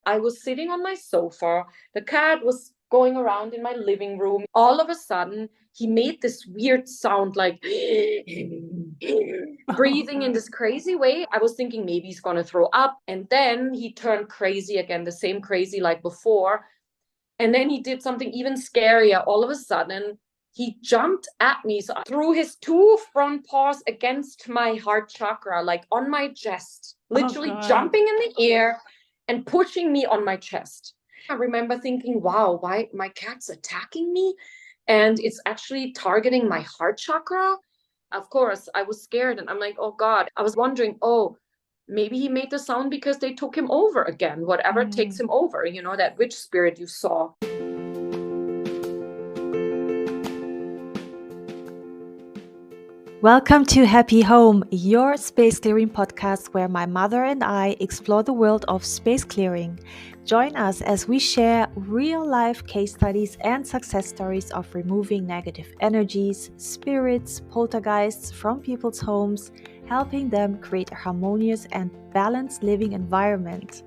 I was sitting on my sofa. The cat was going around in my living room. All of a sudden, he made this weird sound like breathing in this crazy way. I was thinking maybe he's going to throw up. And then he turned crazy again, the same crazy like before. And then he did something even scarier. All of a sudden, he jumped at me. So I threw his two front paws against my heart chakra, like on my chest, literally jumping in the air and pushing me on my chest. I remember thinking, wow, why my cat's attacking me? And it's actually targeting my heart chakra. Of course, I was scared and I'm like, oh God, I was wondering, oh, maybe he made the sound because they took him over again, whatever takes him over, that witch spirit you saw. Welcome to Happy Home, your space clearing podcast where my mother and I explore the world of space clearing. Join us as we share real-life case studies and success stories of removing negative energies, spirits, poltergeists from people's homes, helping them create a harmonious and balanced living environment.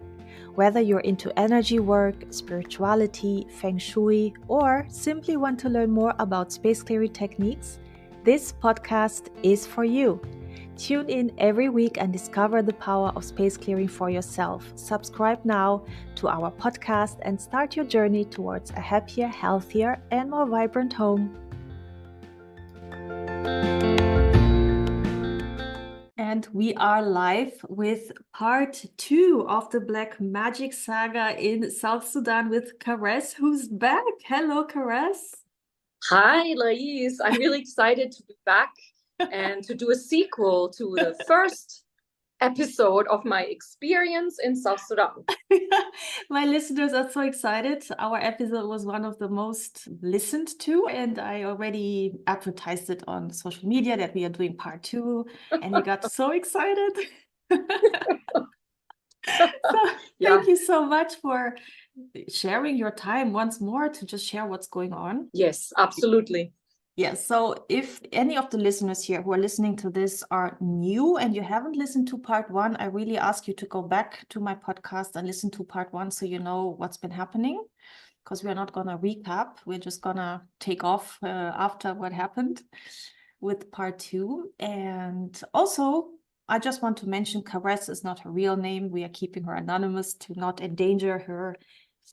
Whether you're into energy work, spirituality, feng shui, or simply want to learn more about space clearing techniques, this podcast is for you. Tune in every week and discover the power of space clearing for yourself. Subscribe now to our podcast and start your journey towards a happier, healthier, and more vibrant home. And we are live with part 2 of the Black Magic saga in South Sudan with Caresse, who's back. Hello, Caresse. Hi, Lais. I'm really excited to be back and to do a sequel to the first episode of my experience in South Sudan. My listeners are so excited. Our episode was one of the most listened to, and I already advertised it on social media that we are doing part 2, and they got so excited. Thank you so much for sharing your time once more to just share what's going on. Yes, absolutely. Yes, so if any of the listeners here who are listening to this are new and you haven't listened to part 1, I really ask you to go back to my podcast and listen to part 1 so you know what's been happening, because we're not going to recap. We're just going to take off after what happened with part 2. And also, I just want to mention Caresse is not her real name. We are keeping her anonymous to not endanger her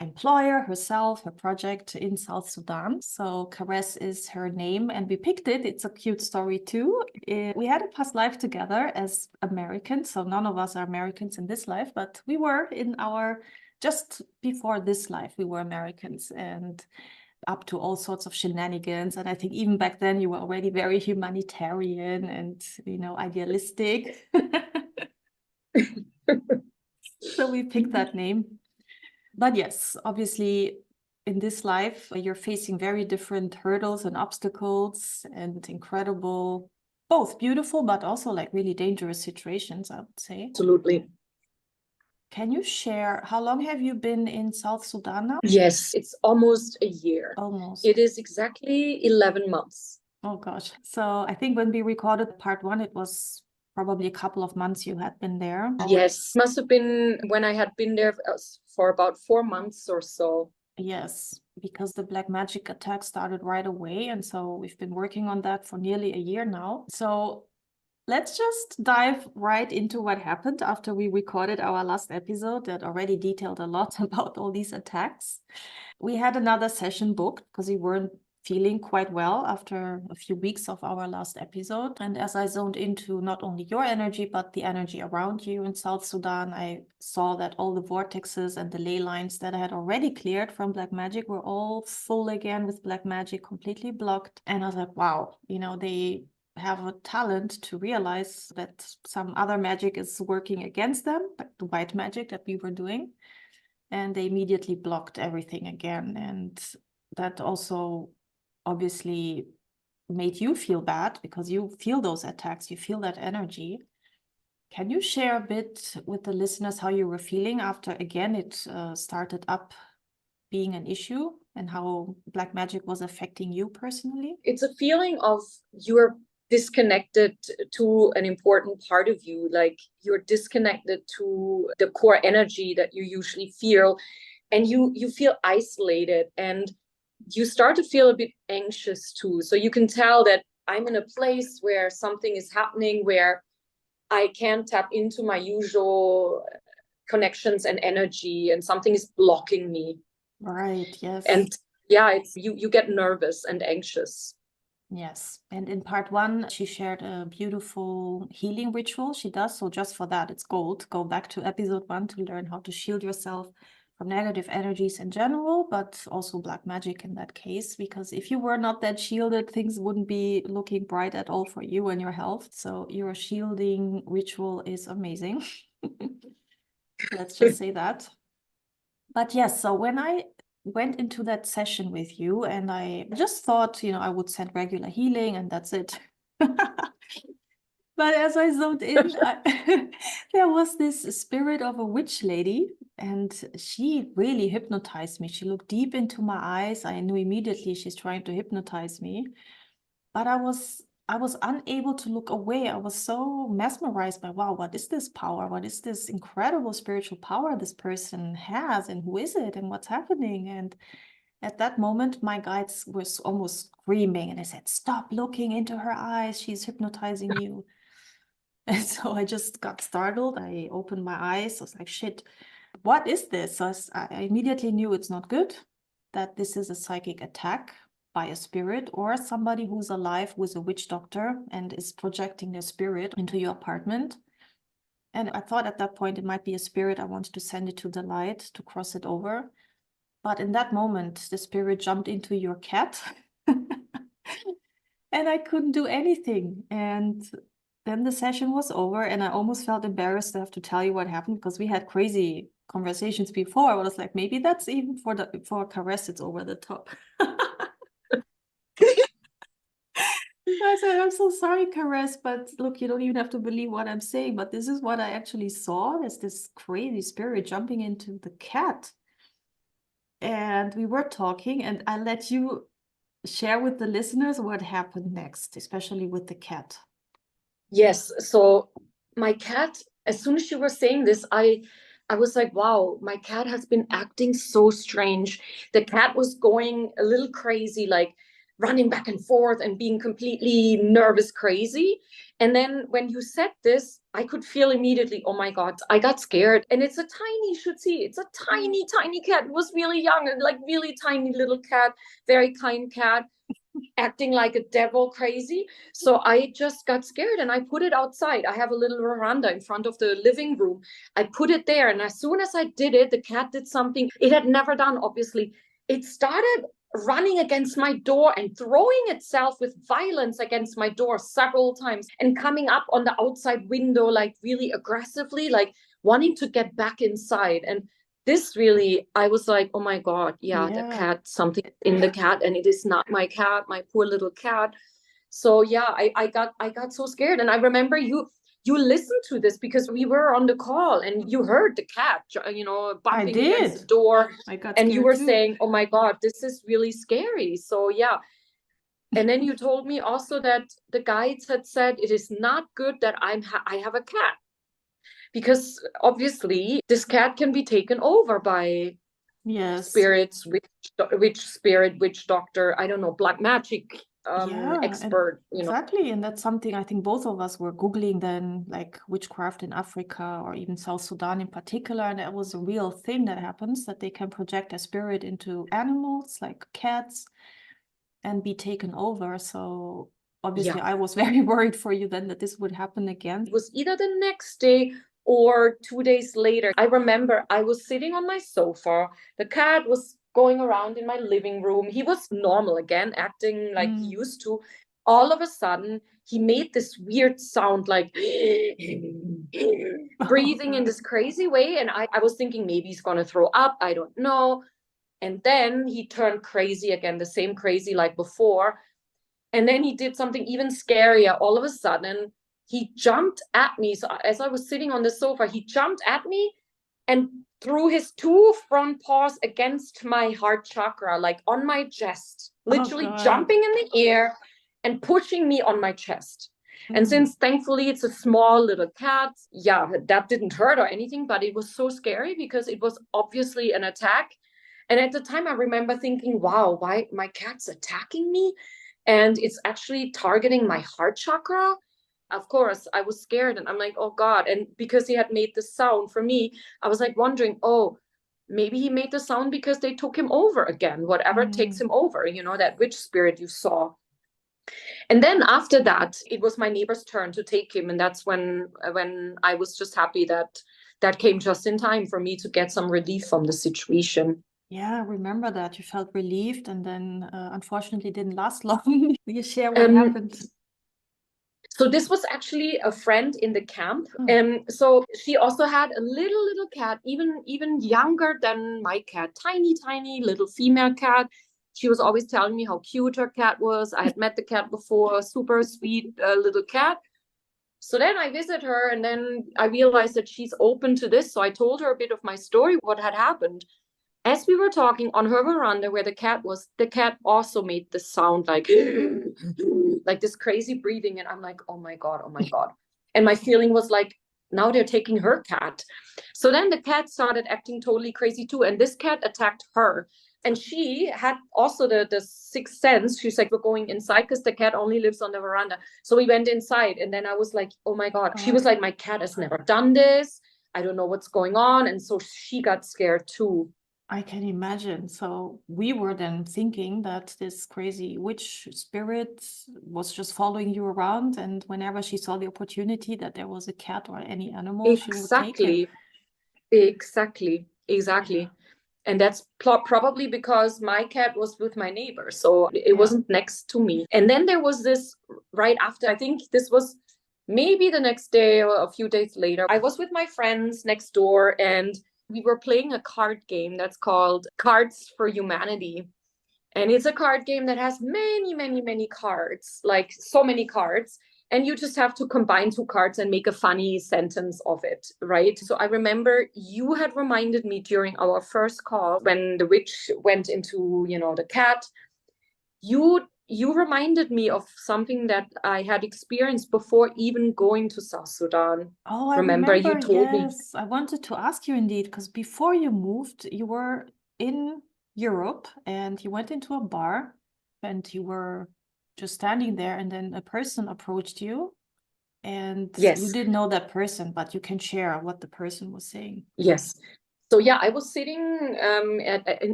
employer, herself, her project in South Sudan. So Caresse is her name and we picked it. It's a cute story too. We had a past life together as Americans. So none of us are Americans in this life, but we were in our, just before this life, we were Americans and up to all sorts of shenanigans. And I think even back then you were already very humanitarian and, idealistic. So we picked that name. But yes, obviously, in this life, you're facing very different hurdles and obstacles and incredible, both beautiful, but also like really dangerous situations, I would say. Absolutely. Can you share, how long have you been in South Sudan now? Yes, it's almost a year. Almost. It is exactly 11 months. Oh gosh. So I think when we recorded part 1, it was probably a couple of months you had been there. Yes, must have been when I had been there for about 4 months or so. Yes, because the black magic attack started right away. And so we've been working on that for nearly a year now. So let's just dive right into what happened after we recorded our last episode that already detailed a lot about all these attacks. We had another session booked because we weren't feeling quite well after a few weeks of our last episode. And as I zoned into not only your energy, but the energy around you in South Sudan, I saw that all the vortexes and the ley lines that I had already cleared from black magic were all full again with black magic, completely blocked. And I was like, wow, they have a talent to realize that some other magic is working against them, like the white magic that we were doing. And they immediately blocked everything again. And that also obviously made you feel bad because you feel those attacks, you feel that energy. Can you share a bit with the listeners how you were feeling after, again, it started up being an issue and how black magic was affecting you personally? It's a feeling of you're disconnected to an important part of you, like you're disconnected to the core energy that you usually feel, and you feel isolated, and you start to feel a bit anxious too. So you can tell that I'm in a place where something is happening where I can't tap into my usual connections and energy, and something is blocking me. Right, yes. And yeah, it's you get nervous and anxious. Yes. And in part one, she shared a beautiful healing ritual she does. So just for that, it's gold. Go back to episode 1 to learn how to shield yourself from negative energies in general, but also black magic in that case. Because if you were not that shielded, things wouldn't be looking bright at all for you and your health. So your shielding ritual is amazing. Let's just say that. But yes, so when I went into that session with you, and I just thought, I would send regular healing and that's it. But as I zoned in, there was this spirit of a witch lady, and she really hypnotized me. She looked deep into my eyes. I knew immediately she's trying to hypnotize me. But I was unable to look away. I was so mesmerized by, wow, what is this power? What is this incredible spiritual power this person has? And who is it? And what's happening? And at that moment, my guides was almost screaming, and I said, stop looking into her eyes. She's hypnotizing you. And so I just got startled. I opened my eyes. I was like, shit, what is this? So I immediately knew it's not good, that this is a psychic attack by a spirit or somebody who's alive with a witch doctor and is projecting their spirit into your apartment. And I thought at that point it might be a spirit. I wanted to send it to the light to cross it over. But in that moment, the spirit jumped into your cat and I couldn't do anything. And then the session was over, and I almost felt embarrassed to have to tell you what happened, because we had crazy conversations before. I was like, maybe that's even for Caresse, it's over the top. I said, I'm so sorry, Caresse, but look, you don't even have to believe what I'm saying, but this is what I actually saw. There's this crazy spirit jumping into the cat. And we were talking, and I let you share with the listeners what happened next, especially with the cat. Yes. So my cat, as soon as you were saying this, I was like, wow, my cat has been acting so strange. The cat was going a little crazy, like running back and forth and being completely nervous, crazy. And then when you said this, I could feel immediately, oh my God, I got scared. And it's a tiny, you should see, it's a tiny, tiny cat. It was really young and like really tiny little cat, very kind cat, acting like a devil crazy. So I just got scared and I put it outside. I have a little veranda in front of the living room. I put it there. And as soon as I did it, the cat did something it had never done, obviously. It started running against my door and throwing itself with violence against my door several times and coming up on the outside window, like really aggressively, like wanting to get back inside. And this really, I was like, oh my God, yeah, the cat, something in the cat, and it is not my cat, my poor little cat. So yeah, I got so scared. And I remember you listened to this because we were on the call and you heard the cat, bumping against the door. And you were saying, oh my God, this is really scary. So yeah. And then you told me also that the guides had said it is not good that I have a cat, because obviously this cat can be taken over by spirits, witch doctor, I don't know, black magic expert. Exactly. And that's something I think both of us were Googling then, like witchcraft in Africa or even South Sudan in particular. And that was a real thing that happens, that they can project a spirit into animals like cats and be taken over. So obviously I was very worried for you then that this would happen again. It was either the next day or 2 days later. I remember I was sitting on my sofa. The cat was going around in my living room. He was normal again, acting like he used to. All of a sudden, he made this weird sound, like breathing in this crazy way. And I was thinking maybe he's going to throw up. I don't know. And then he turned crazy again, the same crazy like before. And then he did something even scarier. All of a sudden, he jumped at me. So as I was sitting on the sofa, he jumped at me and threw his 2 front paws against my heart chakra, like on my chest, literally jumping in the air and pushing me on my chest. And Mm. since thankfully it's a small little cat, yeah, that didn't hurt or anything, but it was so scary because it was obviously an attack. And at the time I remember thinking, wow, why my cat's attacking me? And it's actually targeting my heart chakra. Of course, I was scared and I'm like, oh God. And because he had made the sound for me, I was like wondering, oh, maybe he made the sound because they took him over again, whatever takes him over, you know, that witch spirit you saw. And then after that, it was my neighbor's turn to take him. And that's when I was just happy that that came just in time for me to get some relief from the situation. Yeah, I remember that you felt relieved, and then unfortunately didn't last long. You share what Um, happened. so this was actually a friend in the camp. Oh. So she also had a little cat, even younger than my cat, tiny little female cat. She was always telling me how cute her cat was. I had met the cat before, super sweet little cat. So then I visit her, and then I realized that she's open to this. So I told her a bit of my story, what had happened. As we were talking on her veranda where the cat was, the cat also made this sound like like this crazy breathing. And I'm like, oh my God, oh my God. And my feeling was like, now they're taking her cat. So then the cat started acting totally crazy too. And this cat attacked her. And she had also the sixth sense. She's like, we're going inside because the cat only lives on the veranda. So we went inside. And then I was like, oh my God. She was like, my cat has never done this. I don't know what's going on. And so she got scared too. I can imagine. So we were then thinking that this crazy witch spirit was just following you around, and whenever she saw the opportunity that there was a cat or any animal, she would take it. Exactly. Yeah. And that's probably because my cat was with my neighbor, so it Yeah. wasn't next to me. And then there was this right after, I think this was maybe the next day or a few days later, I was with my friends next door and we were playing a card game that's called Cards for Humanity. And it's a card game that has many cards, like so many cards. And you just have to combine two cards and make a funny sentence of it, right? So I remember you had reminded me during our first call when the witch went into, you know, the cat. You reminded me of something that I had experienced before even going to South Sudan. Oh, I Remember, you remember. told me. Yes, I wanted to ask you indeed, because before you moved, you were in Europe and you went into a bar and you were just standing there, and then a person approached you, and you Yes. didn't know that person, but you can share what the person was saying. Yes. So yeah, I was sitting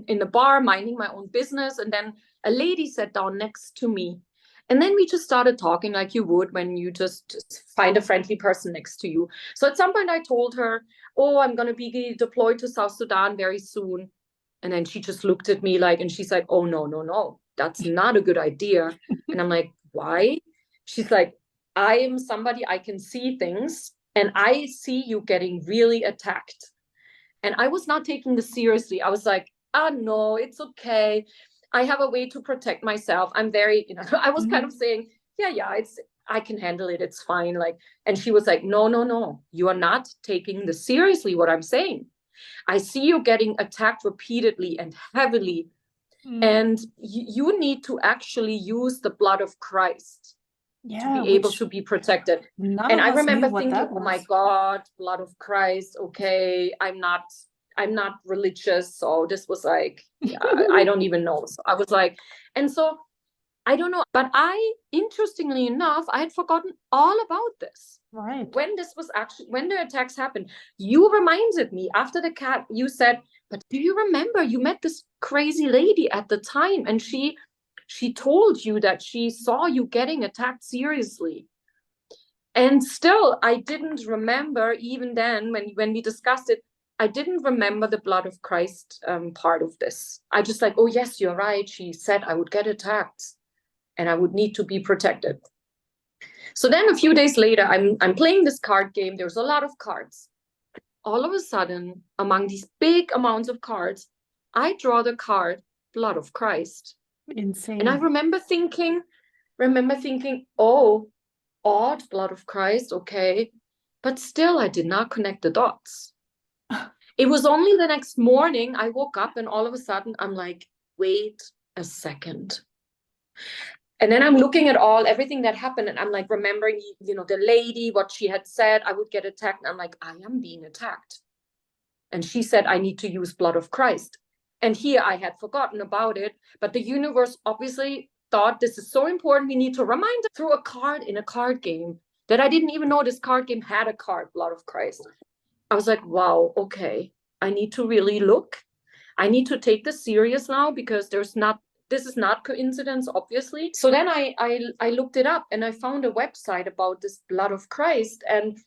in the bar minding my own business, and then a lady sat down next to me. And then we just started talking like you would when you just find a friendly person next to you. So at some point I told her, oh, I'm going to be deployed to South Sudan very soon. And then she just looked at me like, and she's like, oh, no, that's not a good idea. And I'm like, why? She's like, I am somebody, I can see things, and I see you getting really attacked. And I was not taking this seriously. I was like, oh, no, it's okay. I have a way to protect myself. I'm very, you know, I was kind of saying, yeah, I can handle it. It's fine. Like, and she was like, no, you are not taking this seriously, what I'm saying. I see you getting attacked repeatedly and heavily. And you need to actually use the blood of Christ to Yeah, be able which to be protected. none And of I us knew remember what thinking, that oh my was. God, blood of Christ. Okay, I'm not religious. So this was like, I don't even know. So I was like, and so I don't know. But interestingly enough, I had forgotten all about this. Right. When the attacks happened, you reminded me after the cat, you said, but do you remember you met this crazy lady at the time, and she told you that she saw you getting attacked seriously. And still, I didn't remember, even then when we discussed it, I didn't remember the blood of Christ part of this. I just like, oh yes, you're right. She said I would get attacked and I would need to be protected. So then a few days later, I'm playing this card game. There's a lot of cards. All of a sudden, among these big amounts of cards, I draw the card blood of Christ. Insane. And I remember thinking, oh, odd, blood of Christ, okay. But still, I did not connect the dots. It was only the next morning I woke up and all of a sudden I'm like, wait a second. And then I'm looking at everything that happened, and I'm like remembering, the lady, what she had said, I would get attacked. And I'm like, I am being attacked. And she said, I need to use blood of Christ. And here I had forgotten about it. But the universe obviously thought this is so important. We need to remind it through a card in a card game that I didn't even know this card game had a card, Blood of Christ. I was like, wow, okay. I need to really look. I need to take this serious now, because this is not coincidence, obviously. So then I looked it up, and I found a website about this Blood of Christ, and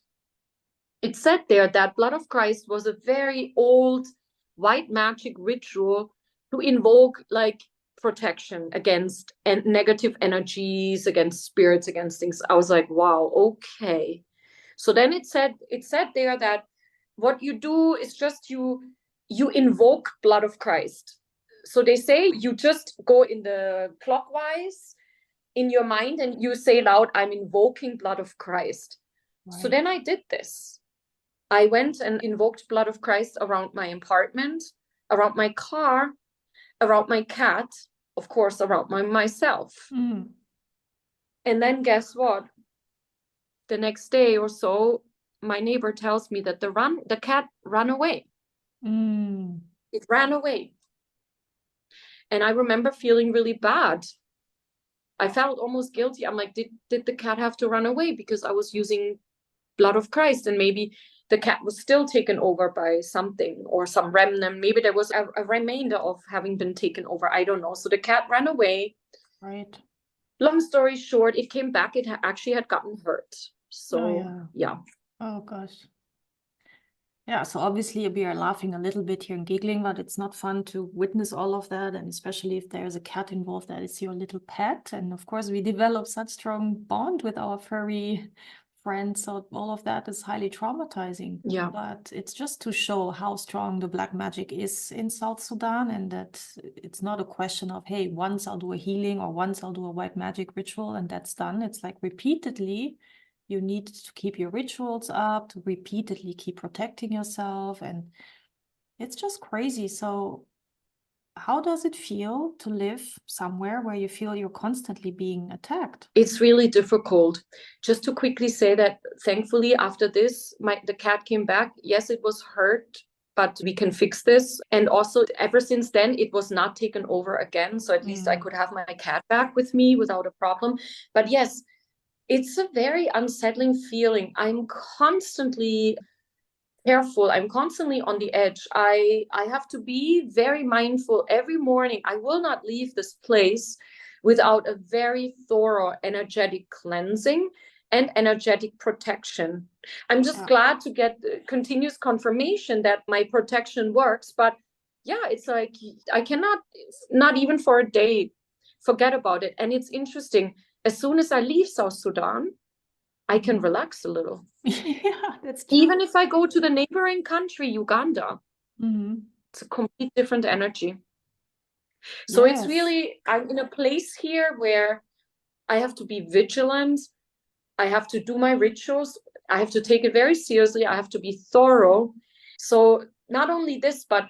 it said there that Blood of Christ was a very old white magic ritual to invoke like protection against negative energies, against spirits, against things. I was like, wow, okay. So then it said there that what you do is just you invoke Blood of Christ. So they say you just go in the clockwise in your mind and you say loud, I'm invoking Blood of Christ. Right. So then I did this. I went and invoked Blood of Christ around my apartment, around my car, around my cat, of course, around myself. Mm. And then guess what? The next day or so, my neighbor tells me that the cat ran away. Mm. It ran away. And I remember feeling really bad. I felt almost guilty. I'm like, did the cat have to run away because I was using Blood of Christ? And maybe the cat was still taken over by something or some remnant. Maybe there was a remainder of having been taken over. I don't know. So the cat ran away. Right. Long story short, it came back. It actually had gotten hurt. So, yeah. Oh, gosh. Yeah, so obviously we are laughing a little bit here and giggling, but it's not fun to witness all of that. And especially if there's a cat involved, that is your little pet. And of course, we develop such strong bond with our furry friends. So all of that is highly traumatizing. Yeah. But it's just to show how strong the black magic is in South Sudan, and that it's not a question of, hey, once I'll do a healing or once I'll do a white magic ritual and that's done. It's like repeatedly you need to keep your rituals up, to repeatedly keep protecting yourself. And it's just crazy. So how does it feel to live somewhere where you feel you're constantly being attacked? It's really difficult. Just to quickly say that thankfully after this, the cat came back. Yes, it was hurt, but we can fix this. And also ever since then, it was not taken over again. So at least I could have my cat back with me without a problem. But yes, it's a very unsettling feeling. I'm constantly careful. I'm constantly on the edge. I have to be very mindful every morning. I will not leave this place without a very thorough energetic cleansing and energetic protection. I'm just glad to get continuous confirmation that my protection works. But yeah, it's like I cannot, not even for a day, forget about it. And it's interesting. As soon as I leave South Sudan, I can relax a little. Yeah, that's true. Even if I go to the neighboring country, Uganda, Mm-hmm. it's a complete different energy. So it's really, I'm in a place here where I have to be vigilant. I have to do my rituals. I have to take it very seriously. I have to be thorough. So not only this, but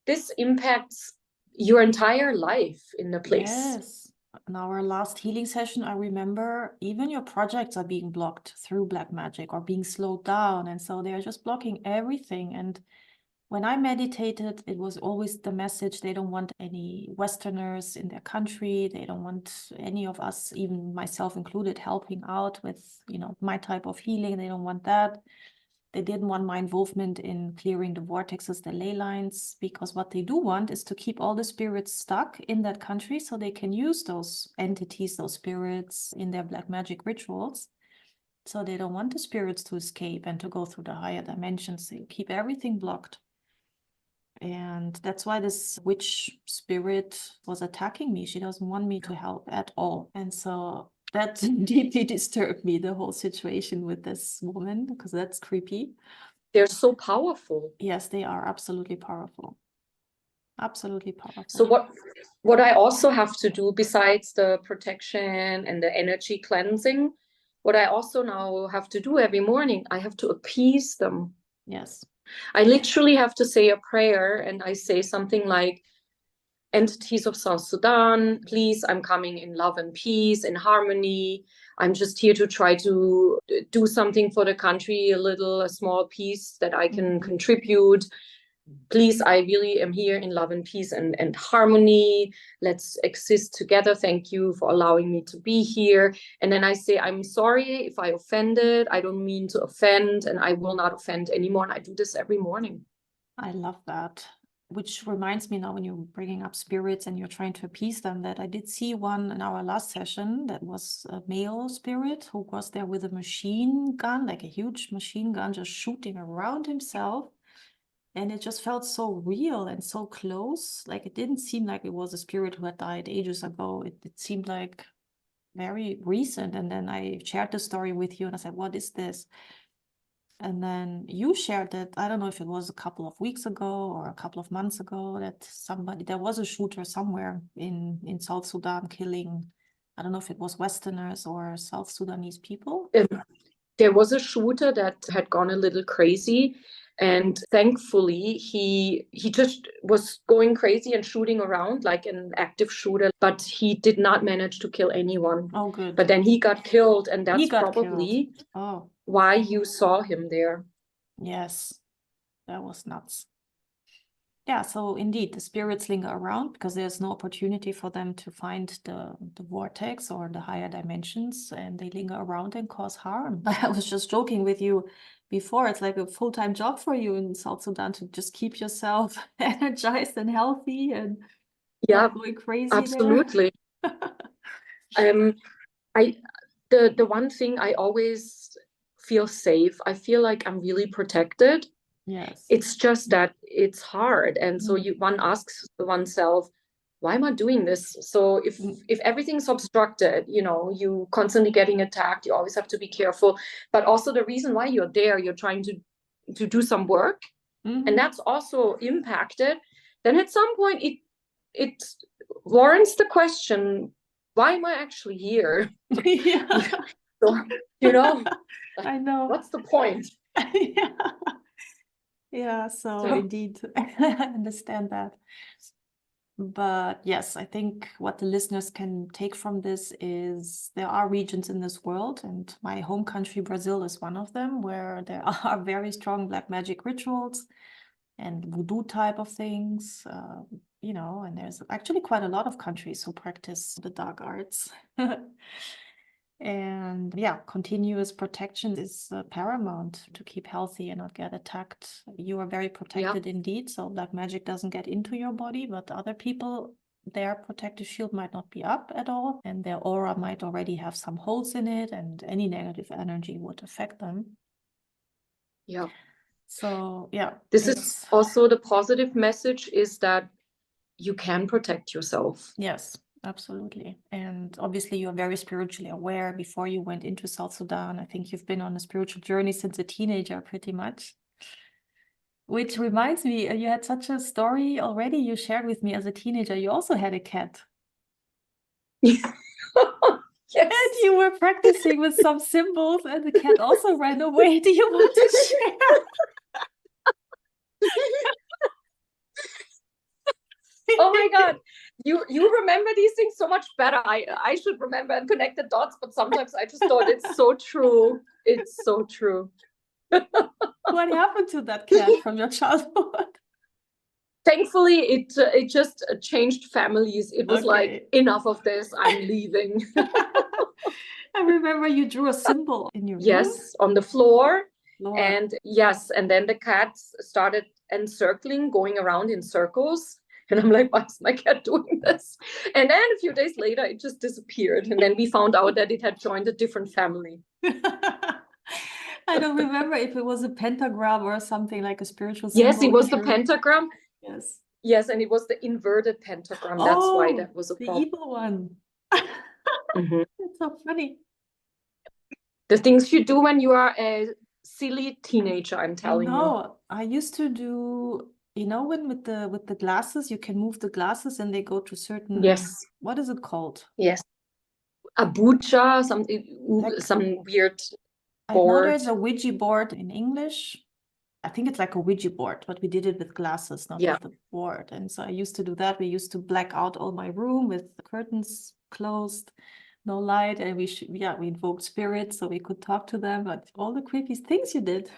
this impacts your entire life in the place. Yes. In our last healing session, I remember even your projects are being blocked through black magic or being slowed down. And so they're just blocking everything. And when I meditated, it was always the message, they don't want any Westerners in their country. They don't want any of us, even myself included, helping out with, my type of healing. They don't want that. They didn't want my involvement in clearing the vortexes, the ley lines, because what they do want is to keep all the spirits stuck in that country so they can use those entities, those spirits in their black magic rituals. So they don't want the spirits to escape and to go through the higher dimensions. They keep everything blocked. And that's why this witch spirit was attacking me. She doesn't want me to help at all. And so that deeply disturbed me, the whole situation with this woman, because that's creepy. They're so powerful. Yes, they are absolutely powerful. Absolutely powerful. So what I also have to do, besides the protection and the energy cleansing, what I also now have to do every morning, I have to appease them. Yes. I literally have to say a prayer, and I say something like, entities of South Sudan. Please, I'm coming in love and peace, in harmony. I'm just here to try to do something for the country, a small piece that I can contribute. Please, I really am here in love and peace and harmony. Let's exist together. Thank you for allowing me to be here. And then I say, I'm sorry if I offended. I don't mean to offend, and I will not offend anymore. And I do this every morning. I love that. Which reminds me now, when you're bringing up spirits and you're trying to appease them, that I did see one in our last session that was a male spirit who was there with a machine gun, like a huge machine gun, just shooting around himself. And it just felt so real and so close. Like, it didn't seem like it was a spirit who had died ages ago. It seemed like very recent. And then I shared the story with you and I said, what is this? And then you shared that, I don't know if it was a couple of weeks ago or a couple of months ago, that there was a shooter somewhere in South Sudan killing, I don't know if it was Westerners or South Sudanese people. There was a shooter that had gone a little crazy. And thankfully, he just was going crazy and shooting around like an active shooter, but he did not manage to kill anyone. Oh, good. But then he got killed, and that's He got probably killed. why you saw him there. Yes, that was nuts. Yeah, so indeed, the spirits linger around because there's no opportunity for them to find the vortex or the higher dimensions, and they linger around and cause harm. I was just joking with you before, it's like a full-time job for you in South Sudan to just keep yourself energized and healthy and not going crazy absolutely. there. The one thing, I always feel safe. I feel like I'm really protected. Yes. It's just that it's hard. And so one asks oneself, why am I doing this? So if everything's obstructed, you constantly getting attacked, you always have to be careful. But also the reason why you're there, you're trying to do some work, and that's also impacted. Then at some point it warrants the question, why am I actually here? Yeah. So, I know. What's the point? Yeah, so indeed, I understand that. But yes, I think what the listeners can take from this is there are regions in this world, and my home country, Brazil, is one of them, where there are very strong black magic rituals and voodoo type of things, and there's actually quite a lot of countries who practice the dark arts. And yeah, continuous protection is paramount to keep healthy and not get attacked. You are very protected indeed, so black magic doesn't get into your body, but other people, their protective shield might not be up at all, and their aura might already have some holes in it, and any negative energy would affect them. Yeah. So yeah. This is also the positive message, is that you can protect yourself. Yes. Absolutely. And obviously you're very spiritually aware. Before you went into South Sudan, I think you've been on a spiritual journey since a teenager, pretty much. Which reminds me, you had such a story already you shared with me as a teenager. You also had a cat. Yes. And you were practicing with some symbols and the cat also ran away. Do you want to share? Oh my God. You remember these things so much better. I should remember and connect the dots, but sometimes I just thought it's so true. It's so true. What happened to that cat from your childhood? Thankfully, it just changed families. It was like, enough of this, I'm leaving. I remember you drew a symbol in your room. Yes, on the floor. And yes, and then the cats started encircling, going around in circles. And I'm like, why's my cat doing this? And then a few days later, it just disappeared. And then we found out that it had joined a different family. I don't remember if it was a pentagram or something, like a spiritual symbol. Yes, it was the pentagram. Yes. Yes, and it was the inverted pentagram. That's why that was a problem. The evil one. It's so funny. The things you do when you are a silly teenager, I'm telling you. I used to do, when with the glasses, you can move the glasses and they go to certain. Yes. What is it called? Yes. A Bucha, some weird board. I know there's a Ouija board in English. I think it's like a Ouija board, but we did it with glasses, not with the board. And so I used to do that. We used to black out all my room with the curtains closed, no light, and we invoked spirits so we could talk to them. But all the creepy things you did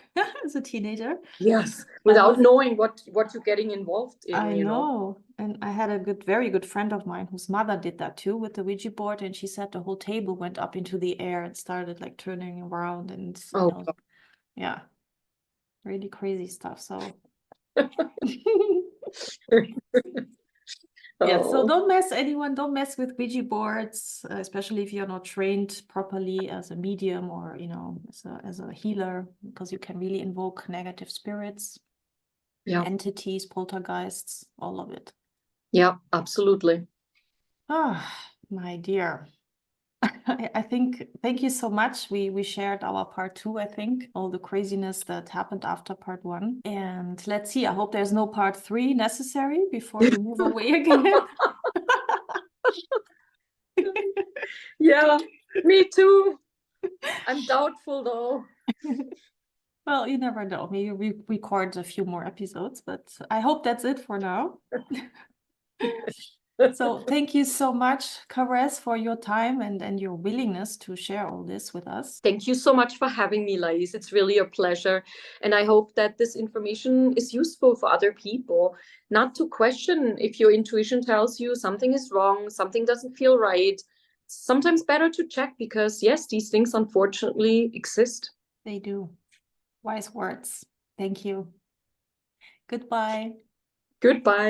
as a teenager. Yes, without knowing what you're getting involved in. I you know. And I had a very good friend of mine whose mother did that too with the Ouija board, and she said the whole table went up into the air and started like turning around, and yeah, really crazy stuff. So yeah, so don't mess with Ouija boards, especially if you're not trained properly as a medium or, as a healer, because you can really invoke negative spirits, entities, poltergeists, all of it. Yeah, absolutely. Ah, my dear. I think, thank you so much. We shared our part 2, I think, all the craziness that happened after part 1. And let's see, I hope there's no part 3 necessary before you move away again. Yeah, me too. I'm doubtful though. Well, you never know. Maybe we record a few more episodes, but I hope that's it for now. So thank you so much, Caresse, for your time and your willingness to share all this with us. Thank you so much for having me, Lais. It's really a pleasure. And I hope that this information is useful for other people, not to question if your intuition tells you something is wrong, something doesn't feel right. Sometimes better to check because, yes, these things unfortunately exist. They do. Wise words. Thank you. Goodbye. Goodbye.